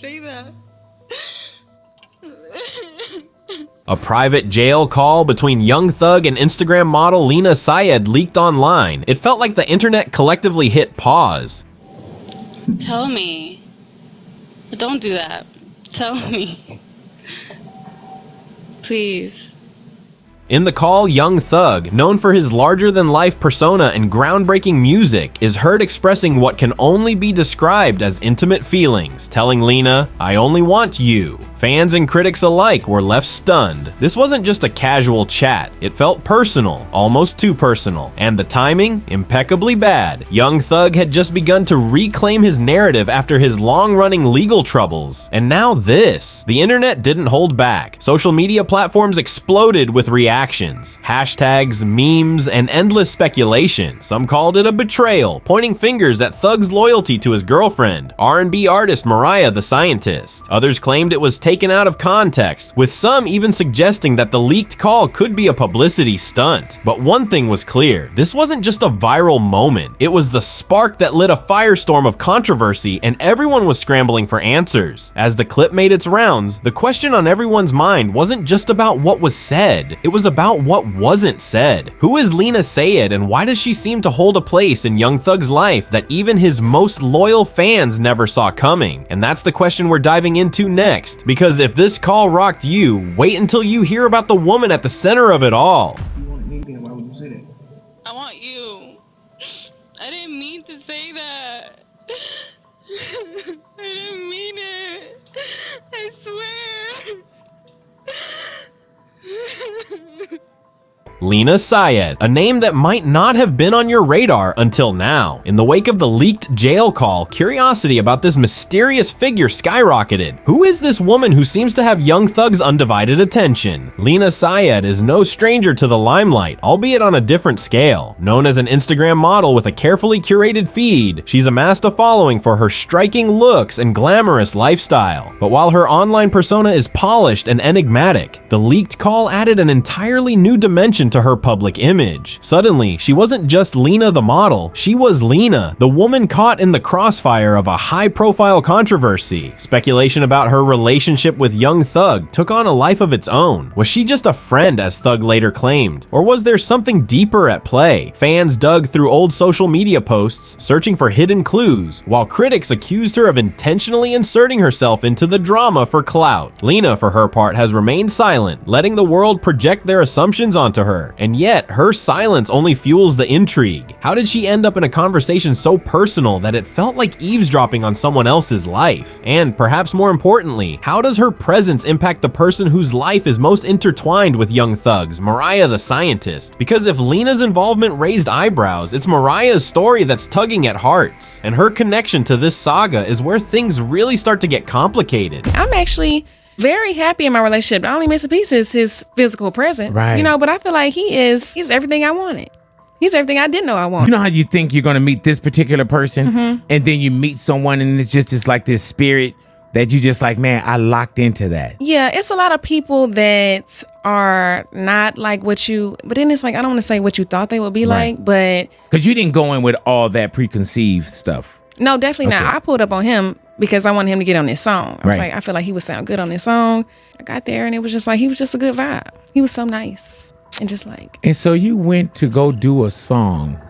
say that. A private jail call between Young Thug and Instagram model Lena Sayad leaked online. It felt like the internet collectively hit pause. Tell me. But don't do that. Tell me. Please. In the call, Young Thug, known for his larger-than-life persona and groundbreaking music, is heard expressing what can only be described as intimate feelings, telling Lena, "I only want you." Fans and critics alike were left stunned. This wasn't just a casual chat. It felt personal, almost too personal. And the timing? Impeccably bad. Young Thug had just begun to reclaim his narrative after his long-running legal troubles. And now this. The internet didn't hold back. Social media platforms exploded with reactions. Hashtags, memes, and endless speculation. Some called it a betrayal, pointing fingers at Thug's loyalty to his girlfriend, R&B artist Mariah The Scientist. Others claimed it was taken out of context, with some even suggesting that the leaked call could be a publicity stunt. But one thing was clear, this wasn't just a viral moment, it was the spark that lit a firestorm of controversy, and everyone was scrambling for answers. As the clip made its rounds, the question on everyone's mind wasn't just about what was said, it was about what wasn't said. Who is Lena Sayad, and why does she seem to hold a place in Young Thug's life that even his most loyal fans never saw coming? And that's the question we're diving into next. Because if this call rocked you, wait until you hear about the woman at the center of it all. You want me, then why would you say that? I want you. I didn't mean to say that. I didn't mean it. I swear. Lena Sayad, a name that might not have been on your radar until now. In the wake of the leaked jail call, curiosity about this mysterious figure skyrocketed. Who is this woman who seems to have Young Thug's undivided attention? Lena Sayad is no stranger to the limelight, albeit on a different scale. Known as an Instagram model with a carefully curated feed, she's amassed a following for her striking looks and glamorous lifestyle. But while her online persona is polished and enigmatic, the leaked call added an entirely new dimension to her public image. Suddenly, she wasn't just Lena the model, she was Lena, the woman caught in the crossfire of a high-profile controversy. Speculation about her relationship with Young Thug took on a life of its own. Was she just a friend, as Thug later claimed? Or was there something deeper at play? Fans dug through old social media posts, searching for hidden clues, while critics accused her of intentionally inserting herself into the drama for clout. Lena, for her part, has remained silent, letting the world project their assumptions onto her. And yet, her silence only fuels the intrigue. How did she end up in a conversation so personal that it felt like eavesdropping on someone else's life? And perhaps more importantly, how does her presence impact the person whose life is most intertwined with Young Thug's, Mariah the Scientist? Because if Lena's involvement raised eyebrows, it's Mariah's story that's tugging at hearts. And her connection to this saga is where things really start to get complicated. I'm actually very happy in my relationship. The only missing piece is his physical presence. Right. You know, but I feel like he's everything I wanted. He's everything I didn't know I wanted. You know how you think you're going to meet this particular person, and then you meet someone and it's just like this spirit that you just like, man, I locked into that. Yeah, it's a lot of people that are not like what you, but then it's like, I don't want to say what you thought they would be like, but. Because you didn't go in with all that preconceived stuff. No, definitely not. I pulled up on him because I wanted him to get on this song. I was like, I feel like he would sound good on this song. I got there and it was just like, he was just a good vibe. He was so nice and just like. And so you went to go do a song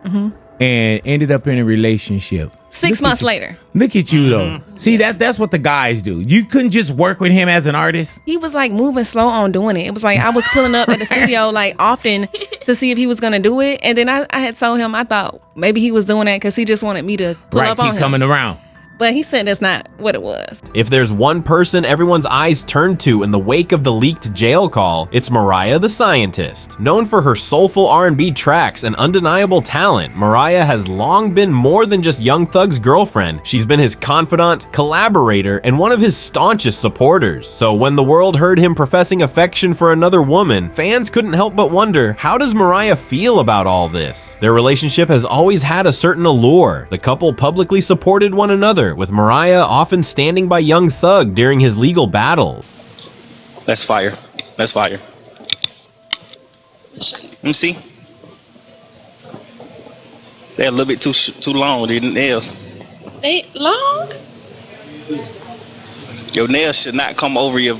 and ended up in a relationship. 6 months later. Look at you though. See, that's what the guys do. You couldn't just work with him as an artist. He was like moving slow on doing it. It was like I was pulling up at the studio like often to see if he was gonna do it. And then I had told him I thought maybe he was doing that because he just wanted me to pull up on him. Keep coming around. But he said that's not what it was. If there's one person everyone's eyes turned to in the wake of the leaked jail call, it's Mariah The Scientist. Known for her soulful R&B tracks and undeniable talent, Mariah has long been more than just Young Thug's girlfriend. She's been his confidant, collaborator, and one of his staunchest supporters. So when the world heard him professing affection for another woman, fans couldn't help but wonder, how does Mariah feel about all this? Their relationship has always had a certain allure. The couple publicly supported one another, with Mariah often standing by Young Thug during his legal battle. That's fire. That's fire. Let me see. They're a little bit too long with the nails. They long? Your nails should not come over your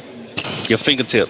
fingertip.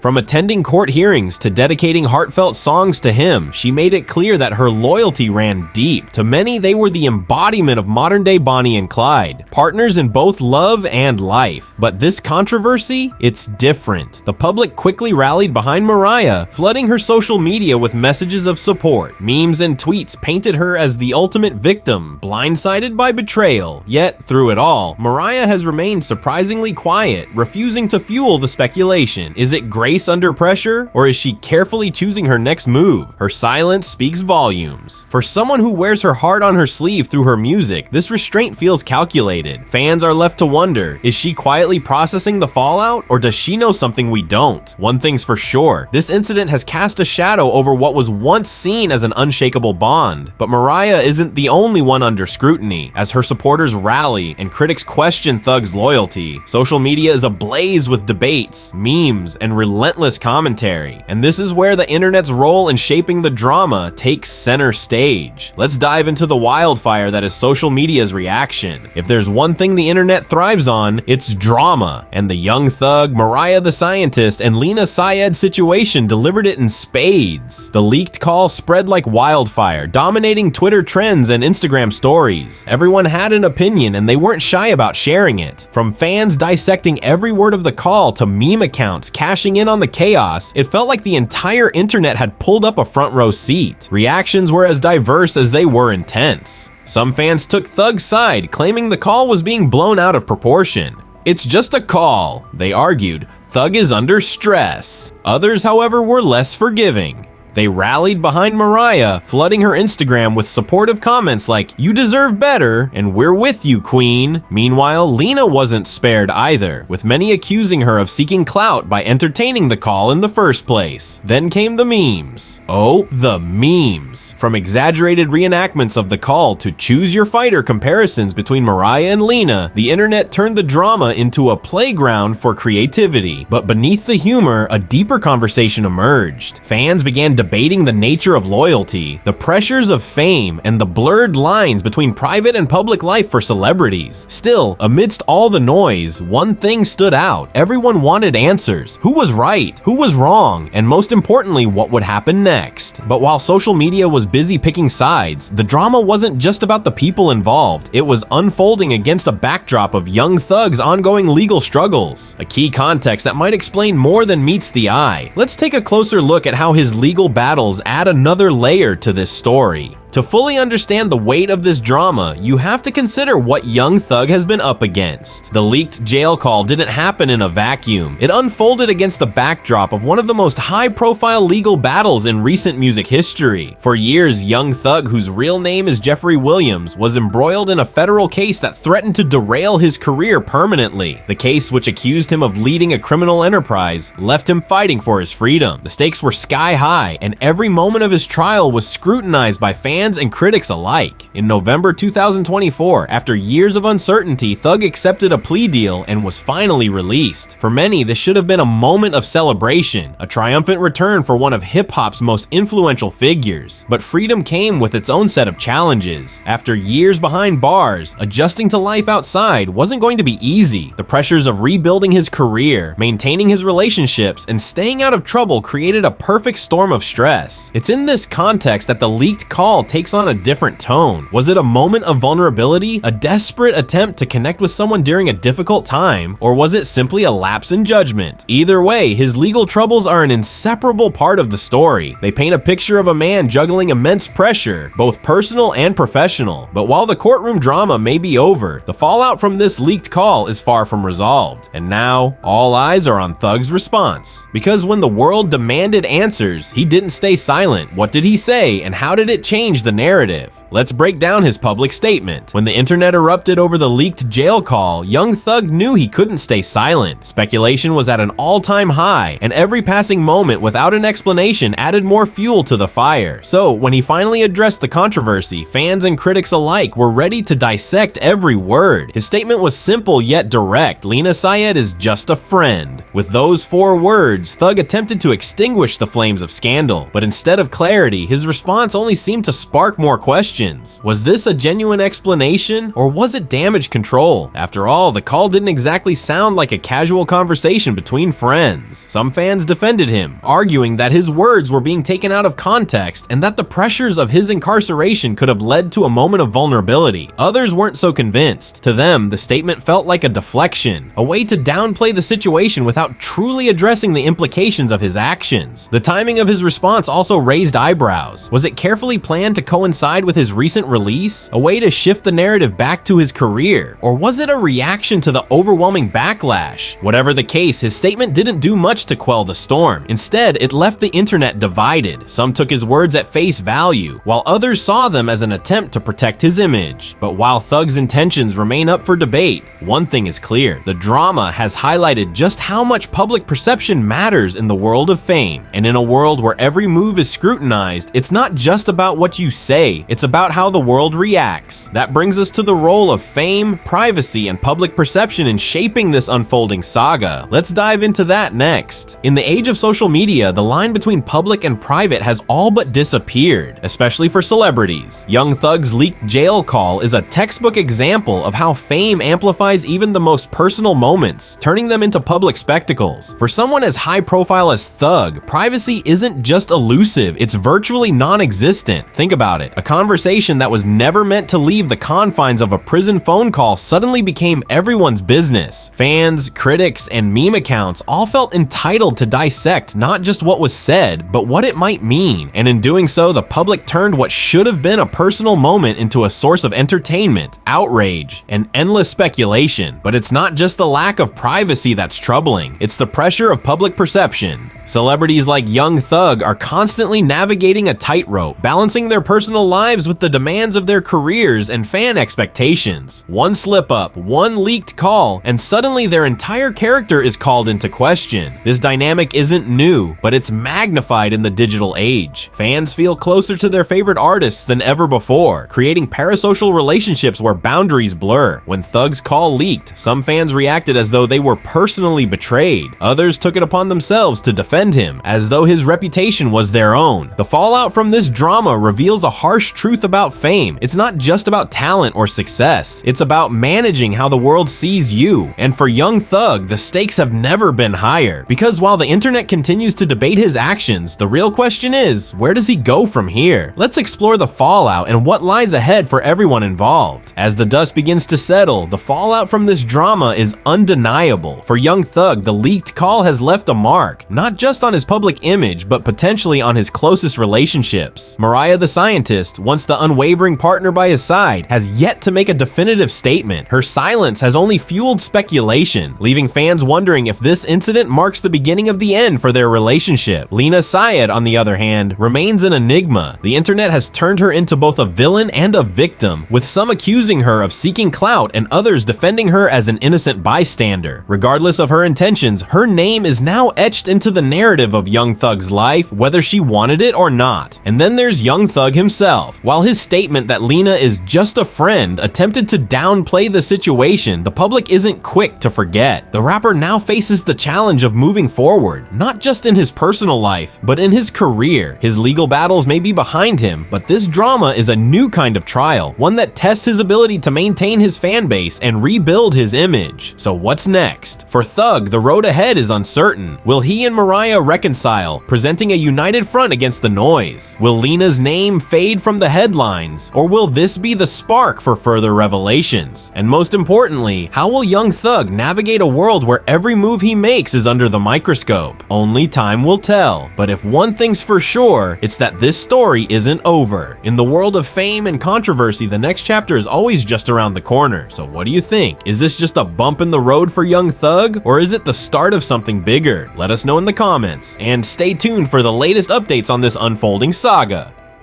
From attending court hearings to dedicating heartfelt songs to him, she made it clear that her loyalty ran deep. To many, they were the embodiment of modern-day Bonnie and Clyde, partners in both love and life. But this controversy, it's different. The public quickly rallied behind Mariah, flooding her social media with messages of support. Memes and tweets painted her as the ultimate victim, blindsided by betrayal. Yet, through it all, Mariah has remained surprisingly quiet, refusing to fuel the speculation. Is it grace under pressure, or is she carefully choosing her next move? Her silence speaks volumes. For someone who wears her heart on her sleeve through her music, this restraint feels calculated. Fans are left to wonder, is she quietly processing the fallout, or does she know something we don't? One thing's for sure, this incident has cast a shadow over what was once seen as an unshakable bond. But Mariah isn't the only one under scrutiny. As her supporters rally and critics question Thug's loyalty, social media is ablaze with debates, memes, and relentless commentary. And this is where the internet's role in shaping the drama takes center stage. Let's dive into the wildfire that is social media's reaction. If there's one thing the internet thrives on, it's drama. And the Young Thug, Mariah the Scientist, and Lena Sayad situation delivered it in spades. The leaked call spread like wildfire, dominating Twitter trends and Instagram stories. Everyone had an opinion and they weren't shy about sharing it. From fans dissecting every word of the call to meme accounts cashing in on the chaos, it felt like the entire internet had pulled up a front row seat. Reactions were as diverse as they were intense. Some fans took Thug's side, claiming the call was being blown out of proportion. It's just a call, they argued. Thug is under stress. Others, however, were less forgiving. They rallied behind Mariah, flooding her Instagram with supportive comments like, "You deserve better," and "We're with you, queen." Meanwhile, Lena wasn't spared either, with many accusing her of seeking clout by entertaining the call in the first place. Then came the memes. Oh, the memes. From exaggerated reenactments of the call to choose your fighter comparisons between Mariah and Lena, the internet turned the drama into a playground for creativity. But beneath the humor, a deeper conversation emerged. Fans began debating the nature of loyalty, the pressures of fame, and the blurred lines between private and public life for celebrities. Still, amidst all the noise, one thing stood out. Everyone wanted answers. Who was right? Who was wrong? And most importantly, what would happen next? But while social media was busy picking sides, the drama wasn't just about the people involved. It was unfolding against a backdrop of Young Thug's ongoing legal struggles. A key context that might explain more than meets the eye. Let's take a closer look at how his legal battles add another layer to this story. To fully understand the weight of this drama, you have to consider what Young Thug has been up against. The leaked jail call didn't happen in a vacuum. It unfolded against the backdrop of one of the most high-profile legal battles in recent music history. For years, Young Thug, whose real name is Jeffrey Williams, was embroiled in a federal case that threatened to derail his career permanently. The case, which accused him of leading a criminal enterprise, left him fighting for his freedom. The stakes were sky high, and every moment of his trial was scrutinized by fans and critics alike. In November 2024, after years of uncertainty, Thug accepted a plea deal and was finally released. For many, this should have been a moment of celebration, a triumphant return for one of hip-hop's most influential figures. But freedom came with its own set of challenges. After years behind bars, adjusting to life outside wasn't going to be easy. The pressures of rebuilding his career, maintaining his relationships, and staying out of trouble created a perfect storm of stress. It's in this context that the leaked call takes on a different tone. Was it a moment of vulnerability, a desperate attempt to connect with someone during a difficult time, or was it simply a lapse in judgment? Either way, his legal troubles are an inseparable part of the story. They paint a picture of a man juggling immense pressure, both personal and professional. But while the courtroom drama may be over, the fallout from this leaked call is far from resolved. And now, all eyes are on Thug's response. Because when the world demanded answers, he didn't stay silent. What did he say, and how did it change the narrative? Let's break down his public statement. When the internet erupted over the leaked jail call, Young Thug knew he couldn't stay silent. Speculation was at an all-time high, and every passing moment without an explanation added more fuel to the fire. So, when he finally addressed the controversy, fans and critics alike were ready to dissect every word. His statement was simple yet direct. Lena Sayad is just a friend. With those 4 words, Thug attempted to extinguish the flames of scandal, but instead of clarity, his response only seemed to spark more questions. questions. Was this a genuine explanation, or was it damage control? After all, the call didn't exactly sound like a casual conversation between friends. Some fans defended him, arguing that his words were being taken out of context and that the pressures of his incarceration could have led to a moment of vulnerability. Others weren't so convinced. To them, the statement felt like a deflection, a way to downplay the situation without truly addressing the implications of his actions. The timing of his response also raised eyebrows. Was it carefully planned to coincide with his recent release? A way to shift the narrative back to his career? Or was it a reaction to the overwhelming backlash? Whatever the case, his statement didn't do much to quell the storm. Instead, it left the internet divided. Some took his words at face value, while others saw them as an attempt to protect his image. But while Thug's intentions remain up for debate, one thing is clear: the drama has highlighted just how much public perception matters in the world of fame. And in a world where every move is scrutinized, it's not just about what you say, it's about how the world reacts. That brings us to the role of fame, privacy, and public perception in shaping this unfolding saga. Let's dive into that next. In the age of social media, the line between public and private has all but disappeared, especially for celebrities. Young Thug's leaked jail call is a textbook example of how fame amplifies even the most personal moments, turning them into public spectacles. For someone as high profile as Thug, privacy isn't just elusive, it's virtually non-existent. Think about it. A conversation that was never meant to leave the confines of a prison phone call suddenly became everyone's business. Fans, critics, and meme accounts all felt entitled to dissect not just what was said, but what it might mean. And in doing so, the public turned what should have been a personal moment into a source of entertainment, outrage, and endless speculation. But it's not just the lack of privacy that's troubling, it's the pressure of public perception. Celebrities like Young Thug are constantly navigating a tightrope, balancing their personal lives with the demands of their careers and fan expectations. One slip up, one leaked call, and suddenly their entire character is called into question. This dynamic isn't new, but it's magnified in the digital age. Fans feel closer to their favorite artists than ever before, creating parasocial relationships where boundaries blur. When Thug's call leaked, some fans reacted as though they were personally betrayed. Others took it upon themselves to defend him, as though his reputation was their own. The fallout from this drama reveals a harsh truth about fame. It's not just about talent or success. It's about managing how the world sees you. And for Young Thug, the stakes have never been higher. Because while the internet continues to debate his actions, the real question is, where does he go from here? Let's explore the fallout and what lies ahead for everyone involved. As the dust begins to settle, the fallout from this drama is undeniable. For Young Thug, the leaked call has left a mark, not just on his public image, but potentially on his closest relationships. Mariah The Scientist, once the unwavering partner by his side, has yet to make a definitive statement. Her silence has only fueled speculation, leaving fans wondering if this incident marks the beginning of the end for their relationship. Lena Sayad, on the other hand, remains an enigma. The internet has turned her into both a villain and a victim, with some accusing her of seeking clout and others defending her as an innocent bystander. Regardless of her intentions, her name is now etched into the narrative of Young Thug's life, whether she wanted it or not. And then there's Young Thug himself. While his statement that Leena is just a friend attempted to downplay the situation, the public isn't quick to forget. The rapper now faces the challenge of moving forward, not just in his personal life, but in his career. His legal battles may be behind him, but this drama is a new kind of trial, one that tests his ability to maintain his fan base and rebuild his image. So what's next? For Thug, the road ahead is uncertain. Will he and Mariah reconcile, presenting a united front against the noise? Will Leena's name fade from the headlines, or will this be the spark for further revelations? And most importantly, how will Young Thug navigate a world where every move he makes is under the microscope? Only time will tell. But if one thing's for sure, it's that this story isn't over. In the world of fame and controversy, the next chapter is always just around the corner. So what do you think? Is this just a bump in the road for Young Thug, or is it the start of something bigger? Let us know in the comments, and stay tuned for the latest updates on this unfolding saga.